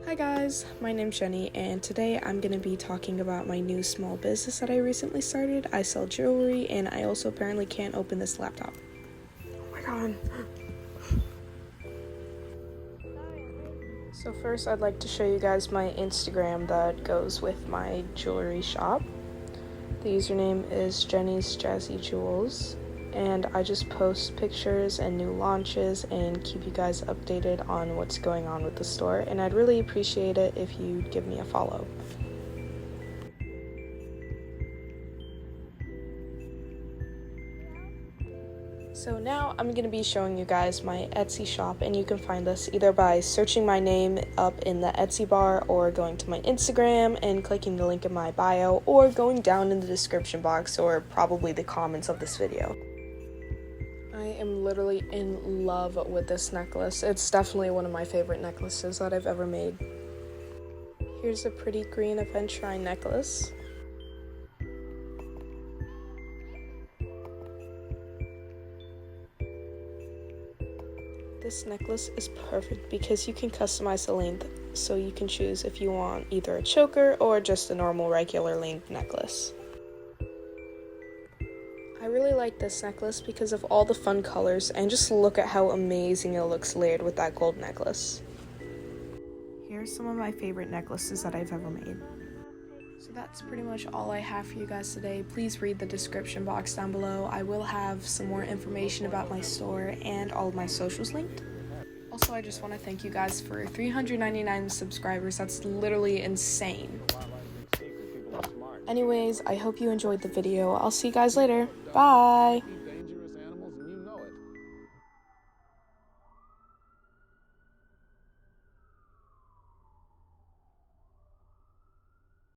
Hi guys, my name's Jenny, and today I'm going to be talking about my new small business that I recently started. I sell jewelry, and I also apparently can't open this laptop. Oh my god. So first I'd like to show you guys my Instagram that goes with my jewelry shop. The username is Jenny's Jazzy Jewels, and I just post pictures and new launches and keep you guys updated on what's going on with the store, and I'd really appreciate it if you'd give me a follow. So now I'm going to be showing you guys my Etsy shop, and you can find this either by searching my name up in the Etsy bar, or going to my Instagram and clicking the link in my bio, or going down in the description box or probably the comments of this video. I am literally in love with this necklace. It's definitely one of my favorite necklaces that I've ever made. Here's a pretty green aventurine necklace. This necklace is perfect because you can customize the length, so you can choose if you want either a choker or just a normal regular length necklace. I really like this necklace because of all the fun colors, and just look at how amazing it looks layered with that gold necklace. Here's some of my favorite necklaces that I've ever made. So that's pretty much all I have for you guys today. Please read the description box down below. I will have some more information about my store and all of my socials linked. Also, I just want to thank you guys for 399 subscribers. That's literally insane. Anyways, I hope you enjoyed the video. I'll see you guys later. Bye!